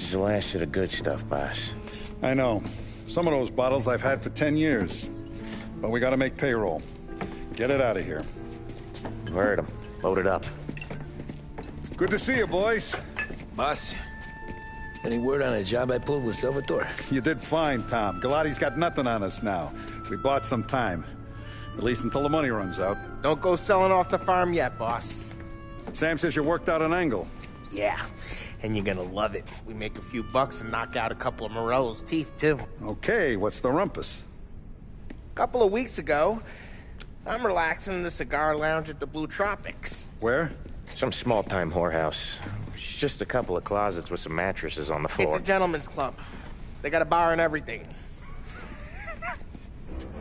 is the last of the good stuff, boss. I know. Some of those bottles I've had for 10 years. But we gotta make payroll. Get it out of here. Convert 'em. Load it up. Good to see you, boys. Boss, any word on a job I pulled with Salvatore? You did fine, Tom. Galati's got nothing on us now. We bought some time. At least until the money runs out. Don't go selling off the farm yet, boss. Sam says you worked out an angle. Yeah, and you're gonna love it. We make a few bucks and knock out a couple of Morello's teeth, too. Okay, what's the rumpus? A couple of weeks ago, I'm relaxing in the cigar lounge at the Blue Tropics. Where? Some small-time whorehouse. It's just a couple of closets with some mattresses on the floor. It's a gentleman's club. They got a bar and everything.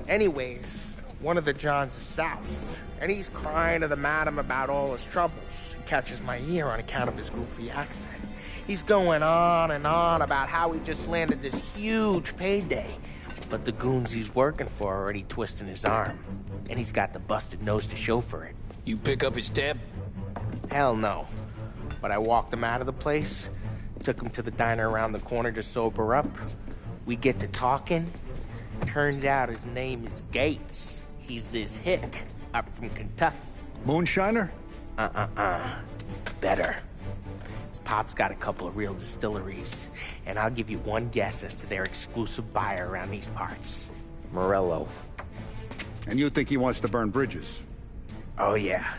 Anyways, one of the Johns is south, and he's crying to the madam about all his troubles. He catches my ear on account of his goofy accent. He's going on and on about how he just landed this huge payday, but the goons he's working for are already twisting his arm, and he's got the busted nose to show for it. You pick up his tab? Hell no. But I walked him out of the place, took him to the diner around the corner to sober up. We get to talking. Turns out his name is Gates. He's this hick up from Kentucky. Moonshiner? Better. His pop's got a couple of real distilleries, and I'll give you one guess as to their exclusive buyer around these parts. Morello. And you think he wants to burn bridges? Oh yeah.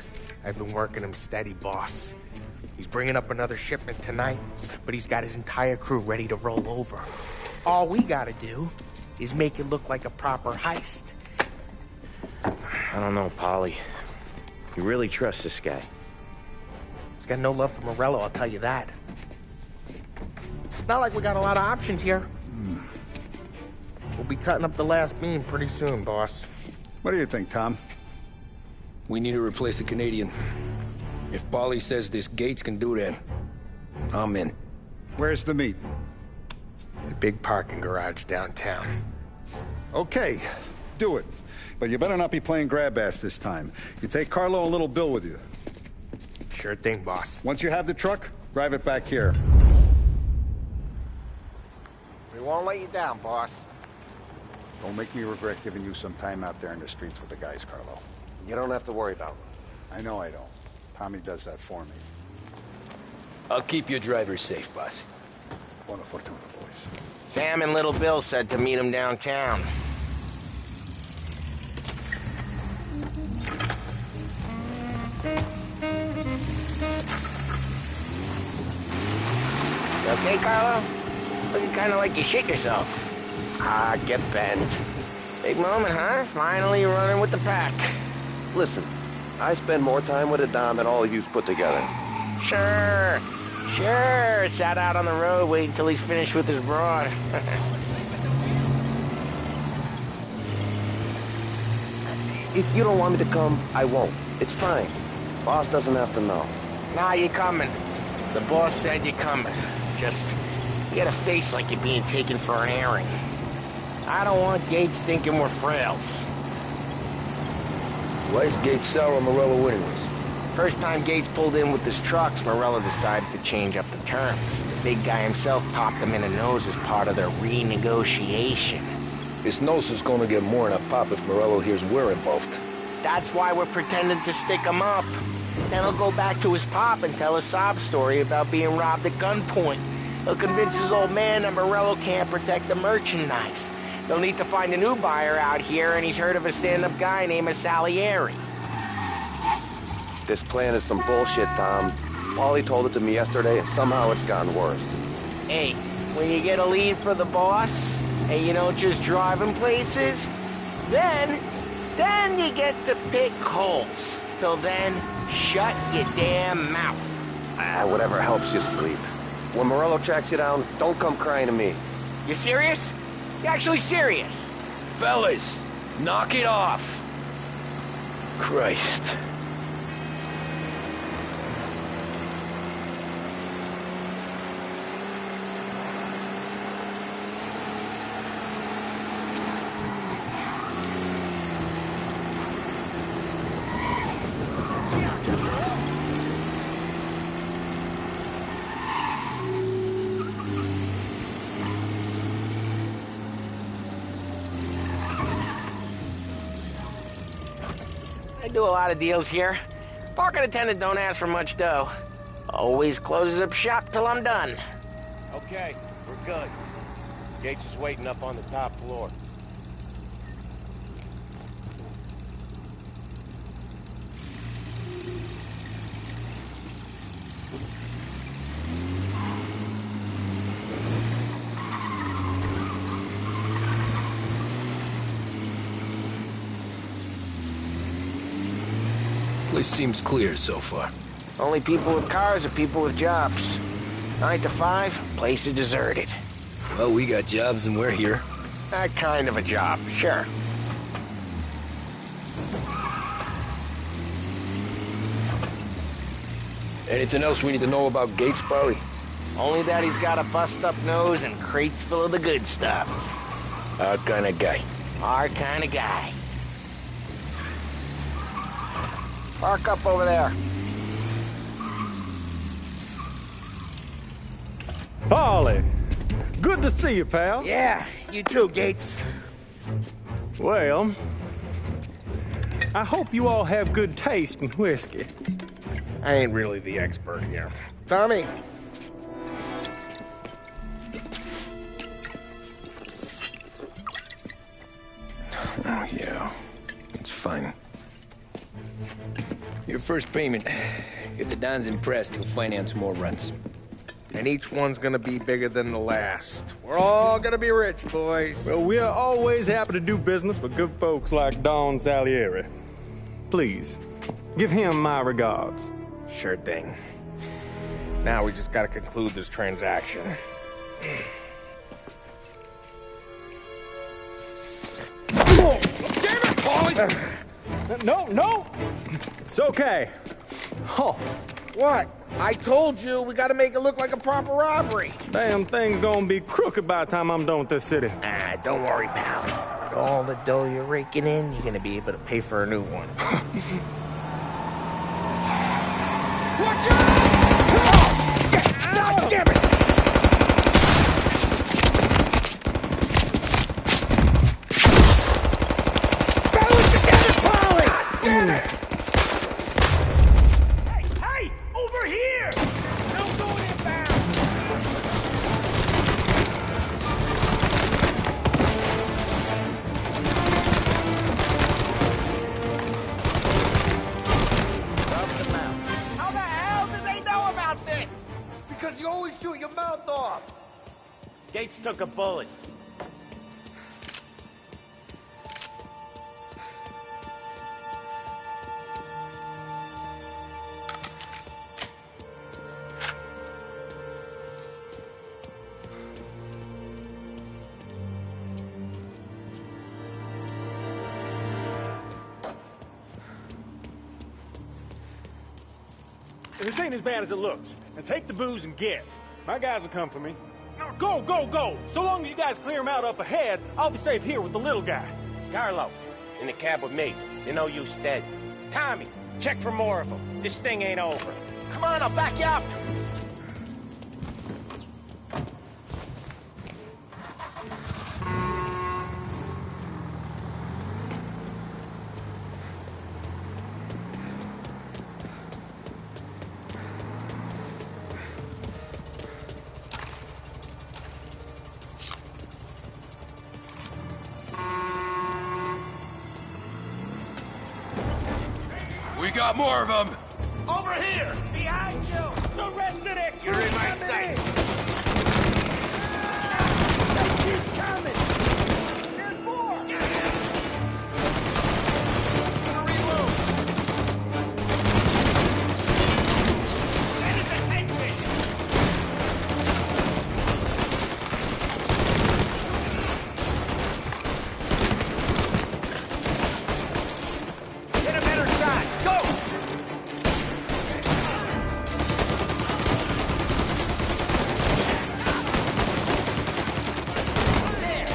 I've been working him steady, boss. He's bringing up another shipment tonight, but he's got his entire crew ready to roll over. All we gotta do is make it look like a proper heist. I don't know, Polly. You really trust this guy? He's got no love for Morello, I'll tell you that. Not like we got a lot of options here. We'll be cutting up the last beam pretty soon, boss. What do you think, Tom? We need to replace the Canadian. If Polly says this Gates can do that, I'm in. Where's the meet? The big parking garage downtown. Okay, do it. But you better not be playing grab ass this time. You take Carlo and Little Bill with you. Sure thing, boss. Once you have the truck, drive it back here. We won't let you down, boss. Don't make me regret giving you some time out there in the streets with the guys, Carlo. You don't have to worry about it. I know I don't. Tommy does that for me. I'll keep your driver safe, boss. Buona fortuna, boys. Sam and Little Bill said to meet him downtown. You okay, Carlo? Looking kind of like you shit yourself. Ah, get bent. Big moment, huh? Finally running with the pack. Listen, I spend more time with a Dom than all of you put together. Sure. Sat out on the road waiting till he's finished with his broad. If you don't want me to come, I won't. It's fine. Boss doesn't have to know. Nah, you're coming. The boss said you're coming. Just, you got a face like you're being taken for an airing. I don't want Gates thinking we're frails. Why is Gates sour on Morello anyways? First time Gates pulled in with his trucks, Morello decided to change up the terms. The big guy himself popped him in the nose as part of their renegotiation. His nose is gonna get more than a pop if Morello hears we're involved. That's why we're pretending to stick him up. Then he'll go back to his pop and tell a sob story about being robbed at gunpoint. He'll convince his old man that Morello can't protect the merchandise. They'll need to find a new buyer out here, and he's heard of a stand-up guy named Salieri. This plan is some bullshit, Tom. Paulie told it to me yesterday, and somehow it's gotten worse. Hey, when you get a lead for the boss, and you don't just drive him places, then you get to pick holes. Till then, shut your damn mouth. Whatever helps you sleep. When Morello tracks you down, don't come crying to me. You serious? You actually serious? Fellas, knock it off. Christ. I do a lot of deals here. Parking attendant don't ask for much dough. Always closes up shop till I'm done. Okay, we're good. Gates is waiting up on the top floor. Place seems clear so far. Only people with cars are people with jobs. 9 to 5, place is deserted. Well, we got jobs and we're here. That kind of a job, sure. Anything else we need to know about Gates, Paulie? Only that he's got a bust-up nose and crates full of the good stuff. Our kind of guy. Our kind of guy. Park up over there. Paulie, good to see you, pal. Yeah, you too, Gates. Well, I hope you all have good taste in whiskey. I ain't really the expert here. Tommy. Oh, yeah. It's fine. Your first payment. If the Don's impressed, he'll finance more runs. And each one's gonna be bigger than the last. We're all gonna be rich, boys. Well, we're always happy to do business with good folks like Don Salieri. Please, give him my regards. Sure thing. Now we just gotta conclude this transaction. Oh, damn it, Paulie! No! It's okay. Oh, What? I told you, we gotta make it look like a proper robbery. damn thing's gonna be crooked by the time I'm done with this city. Ah, don't worry, pal. With all the dough you're raking in, you're gonna be able to pay for a new one. Watch out! God damn it! Balance together, Paulie! Damn it! Hey! Over here! Don't go inbound! How the hell did they know about this? Because you always shoot your mouth off. Gates took a bullet. This ain't as bad as it looks. Now take the booze and get. My guys will come for me. Go, go, go! So long as you guys clear him out up ahead, I'll be safe here with the little guy. Carlo, in the cab with me. You know you stead. Tommy, check for more of them. This thing ain't over. Come on, I'll back you up. We got more of them! Over here! Behind you! The rest of their crew! You're in my sights! They keep coming! There's more! Gonna reload! That is attention! Get a better shot! Go! There!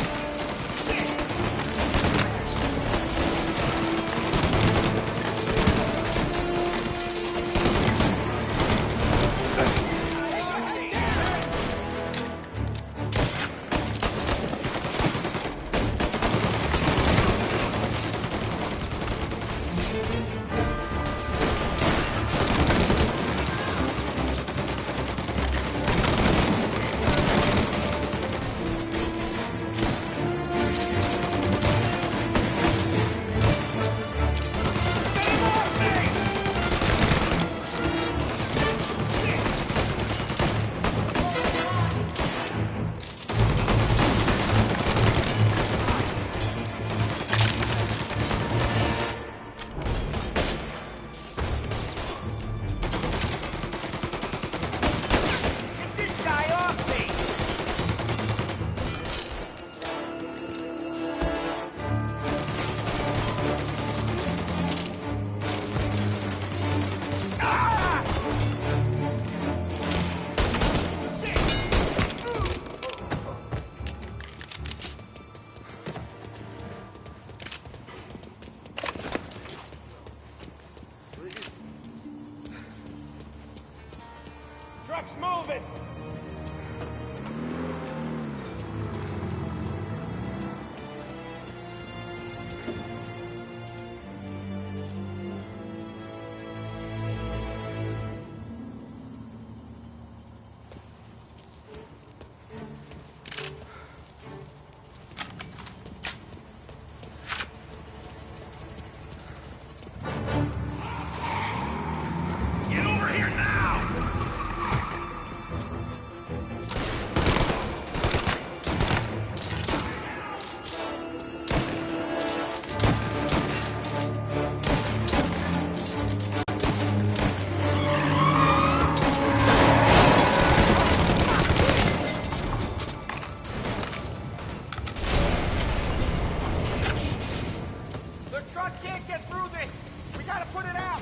truck can't get through this. We gotta put it out.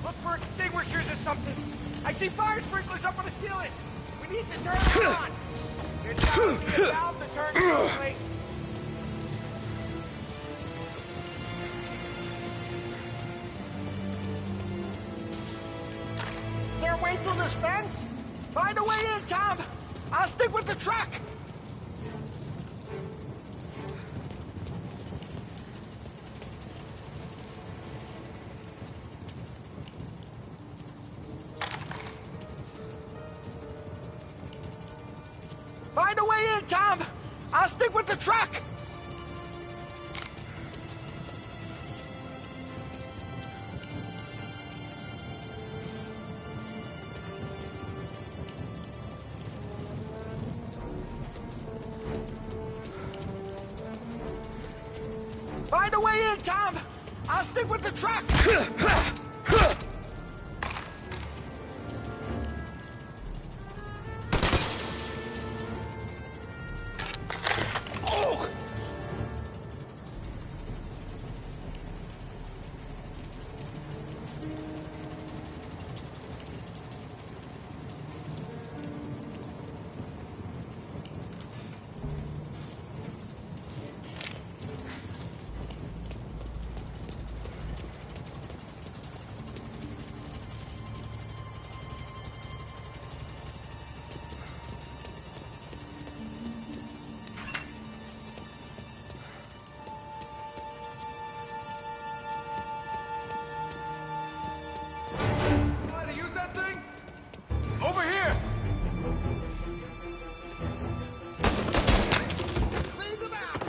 Look for extinguishers or something. I see fire sprinklers up on the ceiling. We need to turn it on. There's gotta be a valve to turn it on, please. Is there a way through this fence? Find a way in, Tom. I'll stick with the truck. Find a way in, Tom! I'll stick with the truck! Find a way in, Tom! I'll stick with the truck! Over here! Clean them out!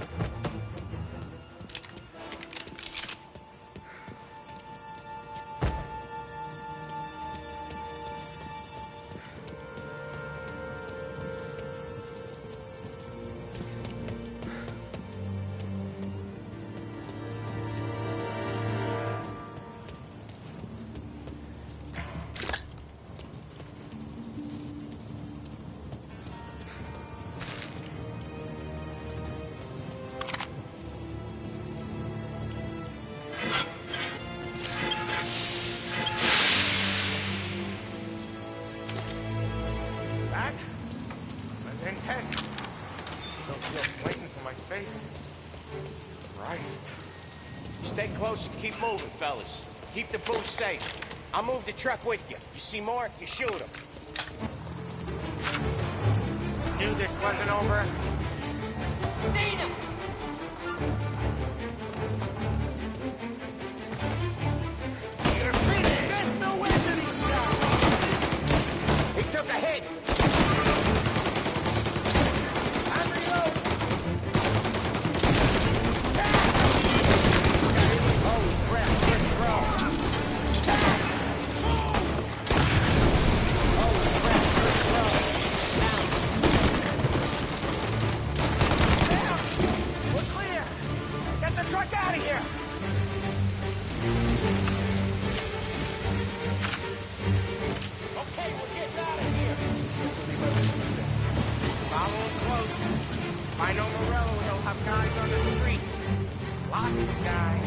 That was intense. Still feel flames on my face. Christ. Stay close and keep moving, fellas. Keep the booth safe. I'll move the truck with you. You see more, you shoot him. Knew this wasn't over. Seen him! You're finished! There's no way to these guys! He took a hit. I'm reloading! Holy crap, good throw. Holy crap, good throw. Damn! We're clear! Get the truck out of here! Okay, we're getting out of here. Follow him close. If I know Morello, he'll have guys on the streets. Lots of guys.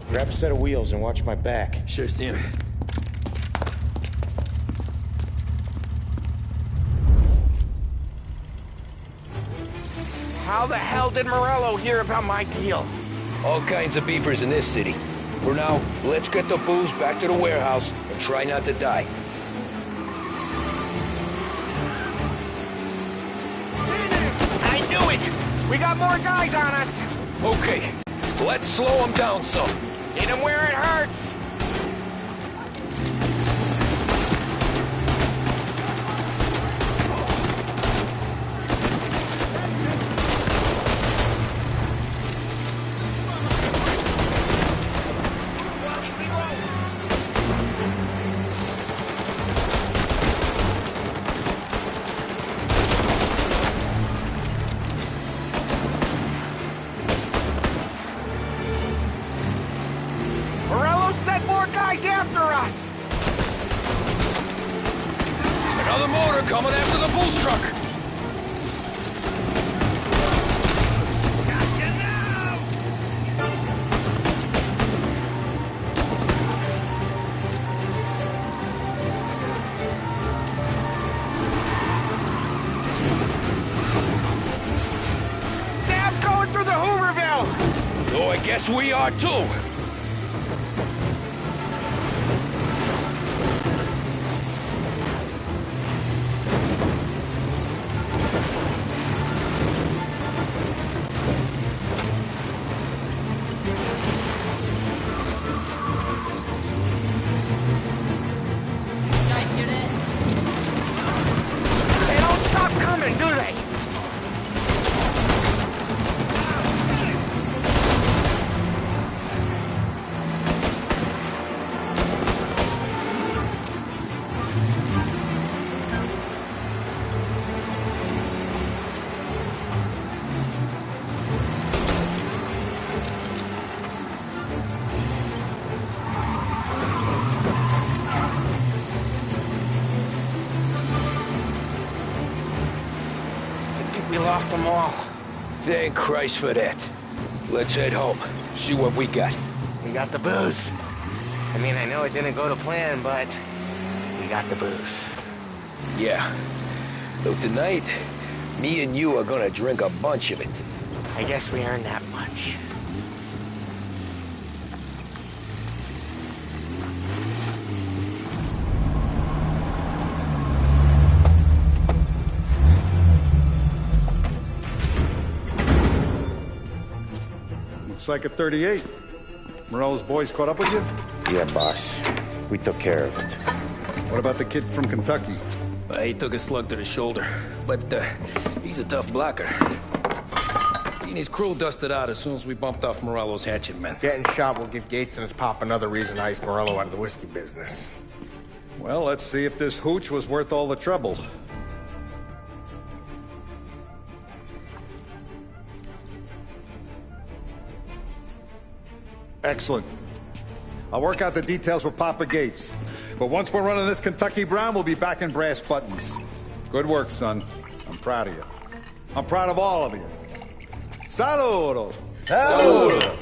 Grab a set of wheels and watch my back. Sure, Sam. How the hell did Morello hear about my deal? All kinds of beefers in this city. For now, let's get the booze back to the warehouse and try not to die. I knew it! We got more guys on us! Okay, let's slow them down some. Hit him where it hurts! Morello said Another motor coming after the boost truck. Sam's going through the Hooverville! So I guess we are too. Guys hear that? They don't stop coming, do they? We lost them all. Thank Christ for that. Let's head home. See what we got. We got the booze. I mean, I know it didn't go to plan, but we got the booze. Yeah. Though tonight, me and you are gonna drink a bunch of it. I guess we earned that much. Looks like a 38. Morello's boys caught up with you? Yeah, boss. We took care of it. What about the kid from Kentucky? He took a slug to the shoulder, but he's a tough blocker. He and his crew dusted out as soon as we bumped off Morello's hatchet men. Getting shot will give Gates and his pop another reason to ice Morello out of the whiskey business. Well, let's see if this hooch was worth all the trouble. Excellent. I'll work out the details with Papa Gates. But once we're running this Kentucky Brown, we'll be back in brass buttons. Good work, son. I'm proud of you. I'm proud of all of you. Saludo! Saludo!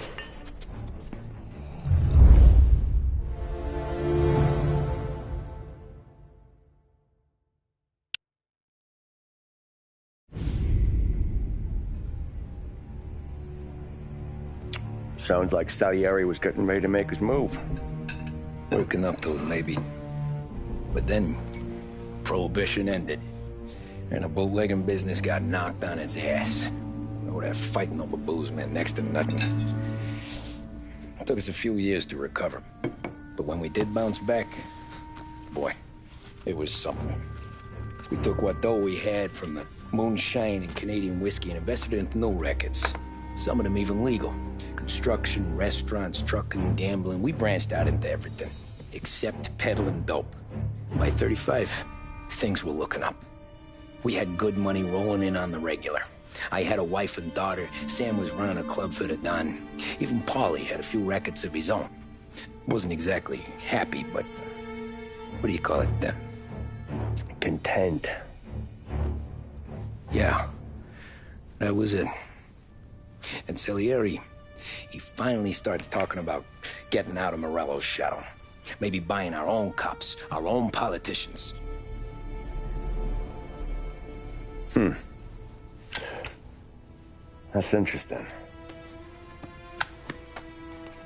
Sounds like Salieri was getting ready to make his move. Working up to it, maybe. But then, Prohibition ended. And the bootlegging business got knocked on its ass. Oh, that fighting over booze meant next to nothing. It took us a few years to recover. But when we did bounce back, boy, it was something. We took what dough we had from the moonshine and Canadian whiskey and invested it into new rackets. Some of them even legal. Construction, restaurants, trucking, gambling. We branched out into everything, except peddling dope. By 35, things were looking up. We had good money rolling in on the regular. I had a wife and daughter. Sam was running a club for the Don. Even Paulie had a few rackets of his own. Wasn't exactly happy, but what do you call it? Content. Yeah, that was it. And Salieri, he finally starts talking about getting out of Morello's shadow. Maybe buying our own cops, our own politicians. That's interesting.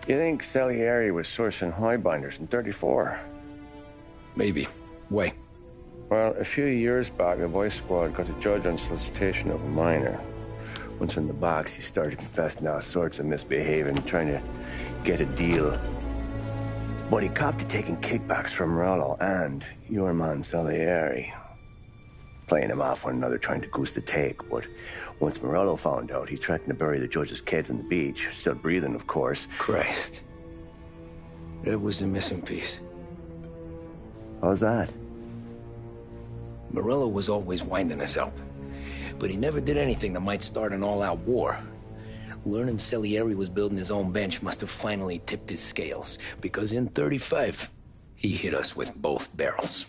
You think Salieri was sourcing highbinders in 34? Maybe. Why? Well, a few years back, the Vice Squad got a judge on solicitation of a minor. Once in the box, he started confessing all sorts of misbehaving, trying to get a deal. But he copped to taking kickbacks from Morello and your man Salieri. Playing him off one another, trying to goose the take. But once Morello found out, he threatened to bury the judge's kids on the beach. Still breathing, of course. Christ. That was the missing piece. How's that? Morello was always winding us up. But he never did anything that might start an all-out war. Learning Salieri was building his own bench must have finally tipped his scales. Because in 35, he hit us with both barrels.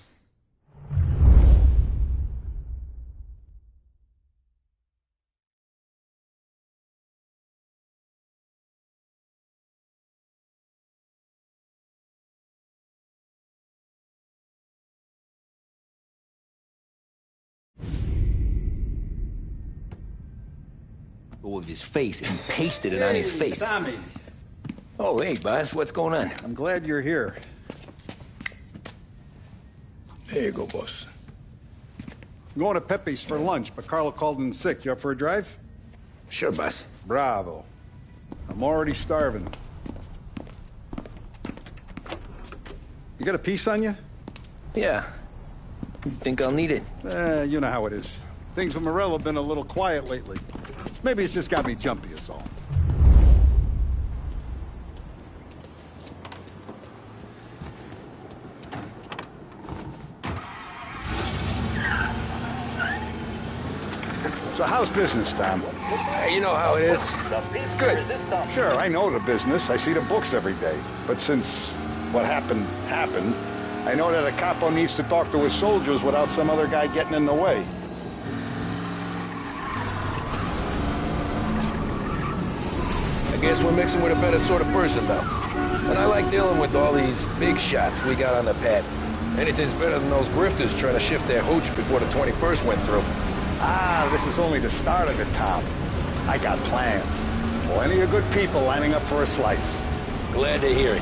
of his face and pasted it on his face. Tommy. Oh, hey, boss, what's going on? I'm glad you're here. There you go, boss. I'm going to Pepe's for lunch, but Carlo called in sick. You up for a drive? Sure, boss. Bravo. I'm already starving. You got a piece on you? Yeah. You think I'll need it? You know how it is. Things with Morello have been a little quiet lately. Maybe it's just got me jumpy, is all. So how's business, Tom? Hey, you know how it is. It's good. Sure, I know the business. I see the books every day. But since what happened, I know that a capo needs to talk to his soldiers without some other guy getting in the way. I guess we're mixing with a better sort of person now. And I like dealing with all these big shots we got on the pad. Anything's better than those grifters trying to shift their hooch before the 21st went through. Ah, this is only the start of it, Tom. I got plans. Plenty of good people lining up for a slice. Glad to hear it.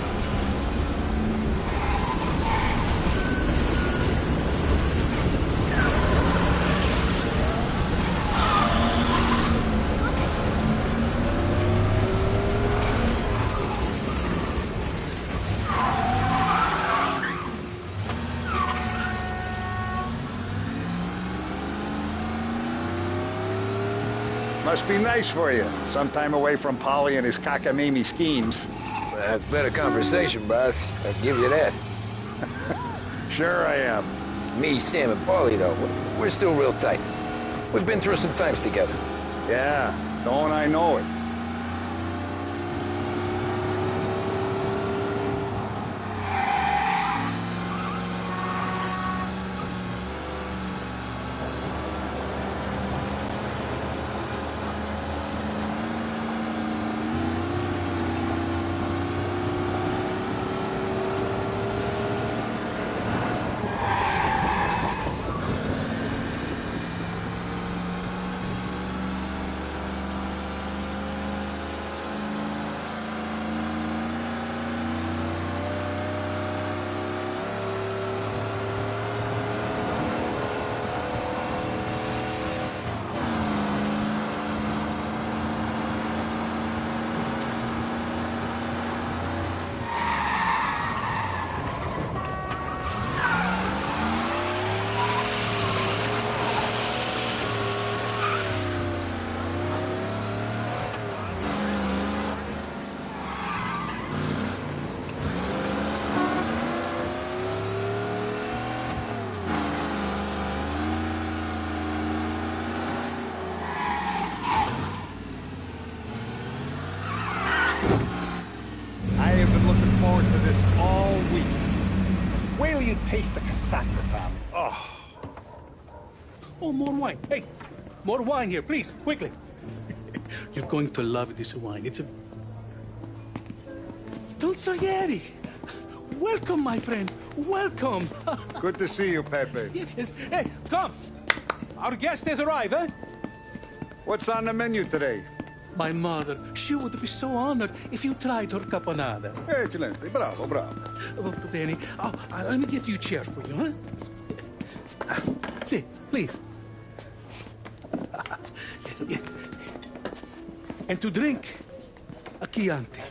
Must be nice for you. Some time away from Polly and his cockamamie schemes. That's better conversation, boss. I'll give you that. Sure I am. Me, Sam, and Paulie, though, we're still real tight. We've been through some times together. Yeah, don't I know it. Forward to this all week. Wait till you taste the casaca, Tommy. Oh. Oh, more wine. Hey, more wine here, please, quickly. You're going to love this wine. It's a... Don Salieri. Welcome, my friend. Welcome. Good to see you, Pepe. Yes. Hey, come. Our guest has arrived, eh? What's on the menu today? My mother, she would be so honored if you tried her caponata. Excellent. Bravo, bravo. Molto bene. Oh, let me get you a chair for you, huh? Sit, please. And to drink, a Chianti.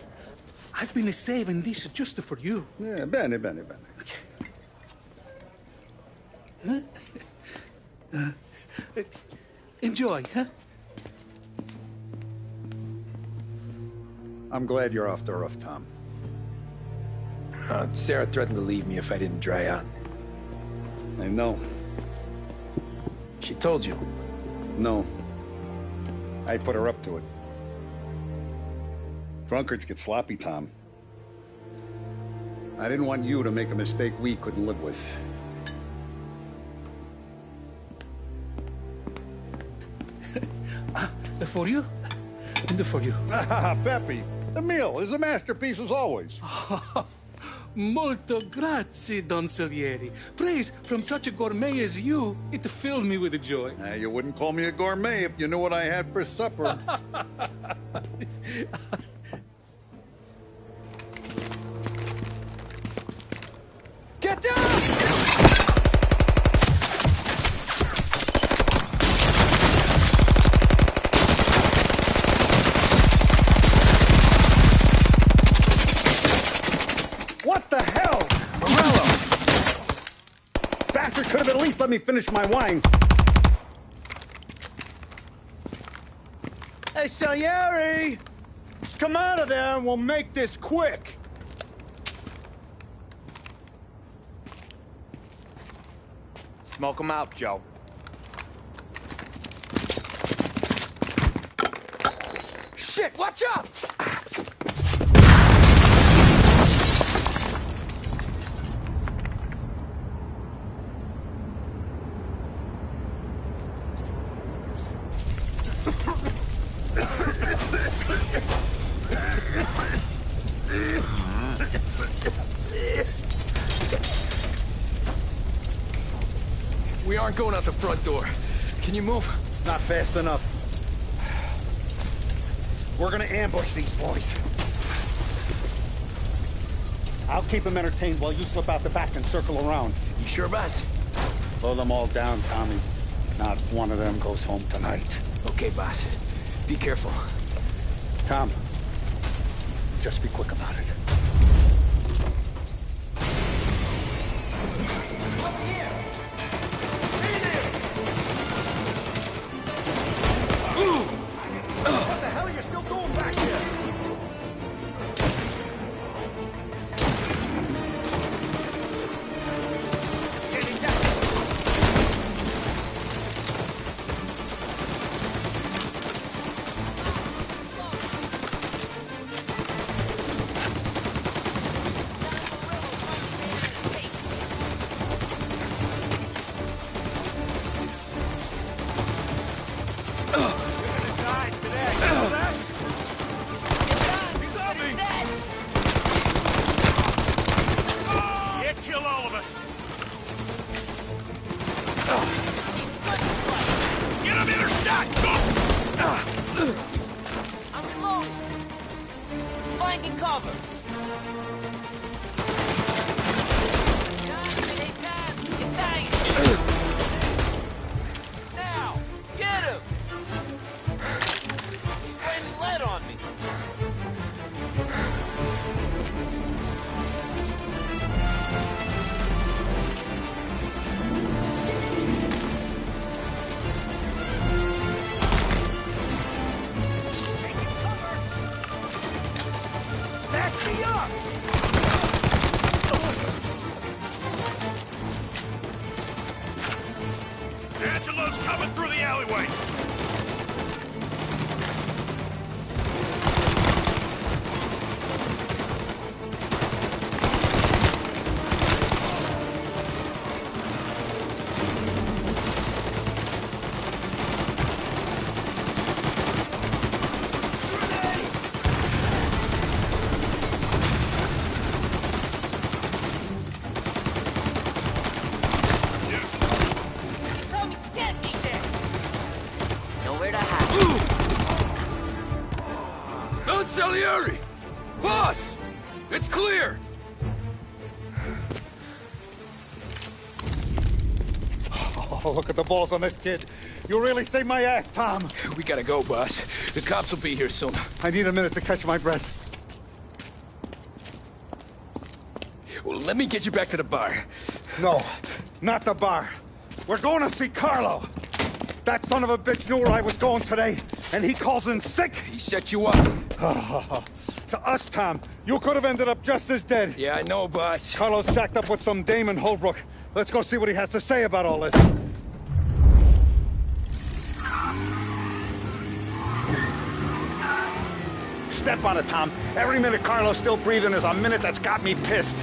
I've been saving this just for you. Yeah, bene, bene, bene. Enjoy, huh? I'm glad you're off the roof, Tom. Sarah threatened to leave me if I didn't dry out. I know. She told you? No. I put her up to it. Drunkards get sloppy, Tom. I didn't want you to make a mistake we couldn't live with. For you? And for you. Pepe, the meal is a masterpiece as always. Molto grazie, Don Salieri. Praise from such a gourmet as you, it filled me with joy. You wouldn't call me a gourmet if you knew what I had for supper. Get down! What the hell? Morello! Bastard could have at least let me finish my wine. Hey, Salieri! Come out of there and we'll make this quick. Smoke 'em out, Joe. Shit, watch out! We aren't going out the front door. Can you move? Not fast enough. We're gonna ambush these boys. I'll keep them entertained while you slip out the back and circle around. You sure, boss? Blow them all down, Tommy. Not one of them goes home tonight. Okay, boss. Be careful. Tom, just be quick about it. What the hell are you still doing back here? Getting down. I'm reloading. Finding cover. You're dying. Now, get him. He's raining lead on me. Angelo's coming through the alleyway. Tommy, get me there. Nowhere to hide. Don Salieri! Boss! It's clear! Oh, look at the balls on this kid. You really saved my ass, Tom. We gotta go, boss. The cops will be here soon. I need a minute to catch my breath. Well, let me get you back to the bar. No, not the bar. We're going to see Carlo. That son of a bitch knew where I was going today, and he calls in sick. He set you up. To us, Tom, you could have ended up just as dead. Yeah, I know, boss. Carlo's shacked up with some dame in Holbrook. Let's go see what he has to say about all this. Step on it, Tom. Every minute Carlo's still breathing is a minute that's got me pissed.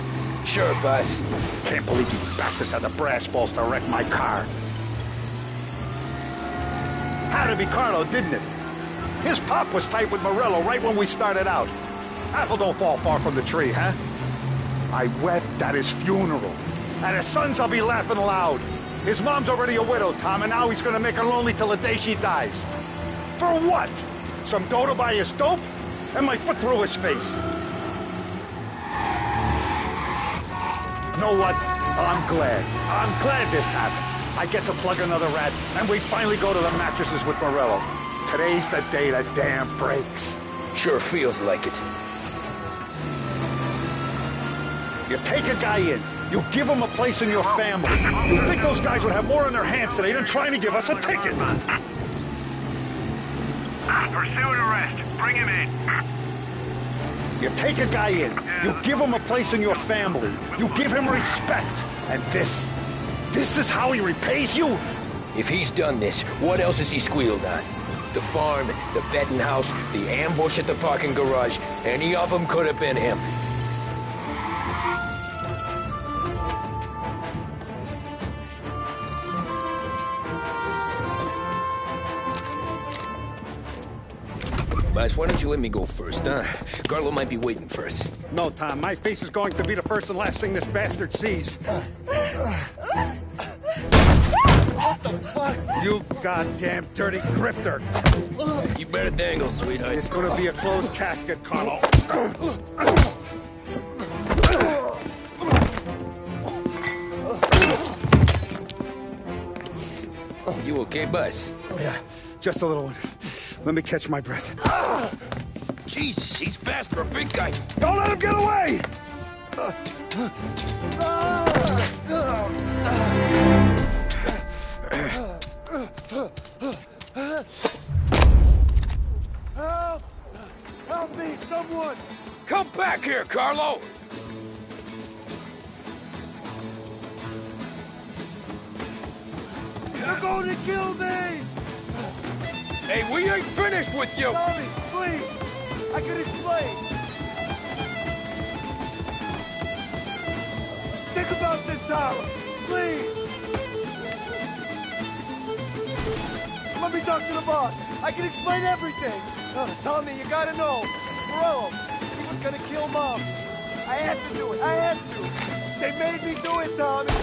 Sure, boss. Can't believe these bastards had the brass balls to wreck my car. Had to be Carlo, didn't it? His pop was tight with Morello right when we started out. Apple don't fall far from the tree, huh? I wept at his funeral. At his son's, I'll be laughing loud. His mom's already a widow, Tom, and now he's gonna make her lonely till the day she dies. For what? Some dodo by his dope? And my foot through his face. You know what? I'm glad. I'm glad this happened. I get to plug another rat, and we finally go to the mattresses with Morello. Today's the day the dam breaks. Sure feels like it. You take a guy in, you give him a place in your family. You think those guys would have more in their hands today than trying to give us a ticket? Pursuit arrest. Bring him in. You take a guy in, you give him a place in your family, you give him respect. And this is how he repays you? If he's done this, what else has he squealed on? The farm, the betting house, the ambush at the parking garage. Any of them could have been him. Boss, why don't you let me go first, huh? Carlo might be waiting for us. No, Tom, my face is going to be the first and last thing this bastard sees. What the fuck? You goddamn dirty grifter. You better dangle, sweetheart. It's gonna be a closed casket, Carlo. You okay, Buzz? Yeah, just a little one. Let me catch my breath. Jesus, he's fast for a big guy. Don't let him get away! Help! Help me, someone! Come back here, Carlo! They're going to kill me! Hey, we ain't finished with you! Tommy, please! I can explain! Think about this, Tom! Please! Let me talk to the boss! I can explain everything! Tommy, you gotta know! Morello, he was gonna kill Mom! I had to do it! I had to! They made me do it, Tommy!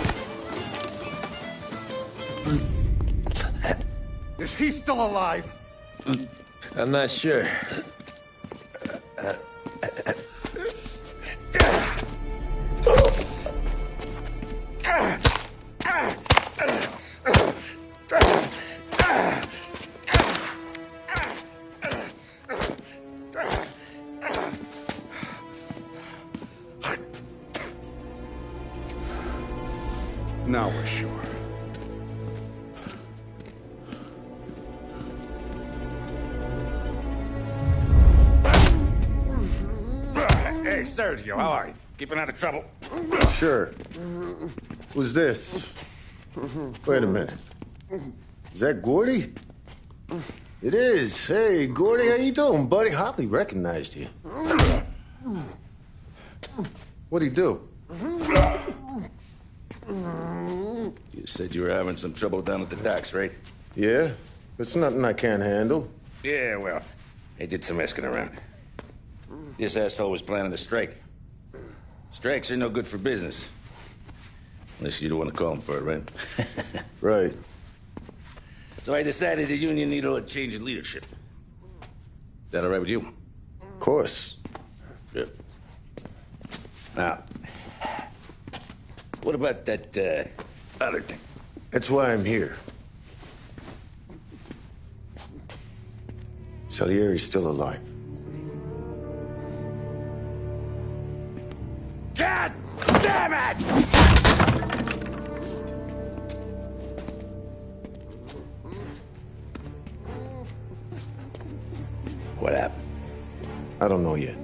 Is he still alive? I'm not sure. Now we're sure. Hey, Sergio, how are you? Keeping out of trouble? Sure. Who's this? Wait a minute. Is that Gordy? It is. Hey, Gordy, how you doing, buddy? Hardly recognized you. What'd he do? You said you were having some trouble down at the docks, right? Yeah? It's nothing I can't handle. Yeah, well, I did some asking around. This asshole was planning a strike. Strikes are no good for business. Unless you don't want to call him for it, right? Right. So I decided the union needed a change in leadership. Is that all right with you? Of course. Good. Now, what about that, other thing? That's why I'm here. Salieri's still alive. God damn it! What happened? I don't know yet.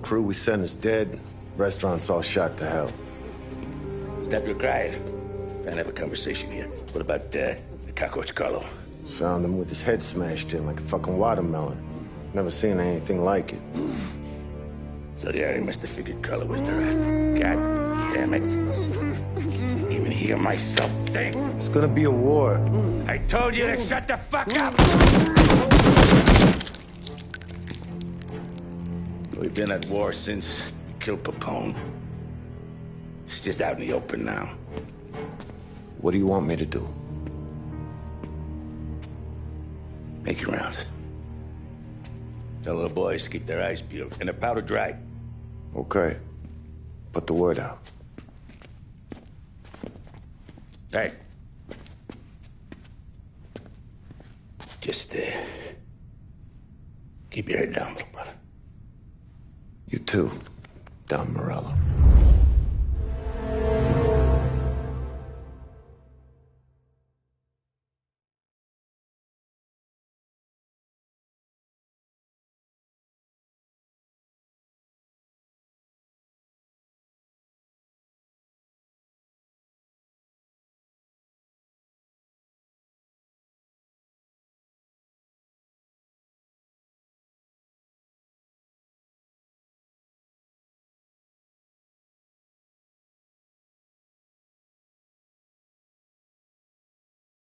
Crew we sent is dead. Restaurant's all shot to hell. Stop your crying. Trying to have a conversation here. What about, the cockroach Carlo? Found him with his head smashed in like a fucking watermelon. Never seen anything like it. So yeah, he must have figured Carlo was the rat. God damn it. Can't even hear myself think. It's gonna be a war. I told you to shut the fuck up! We've been at war since you killed Capone. It's just out in the open now. What do you want me to do? Make your rounds. Tell little boys to keep their eyes peeled and their powder dry. Okay. Put the word out. Hey. Just, keep your head down, little brother. You too, Don Morello.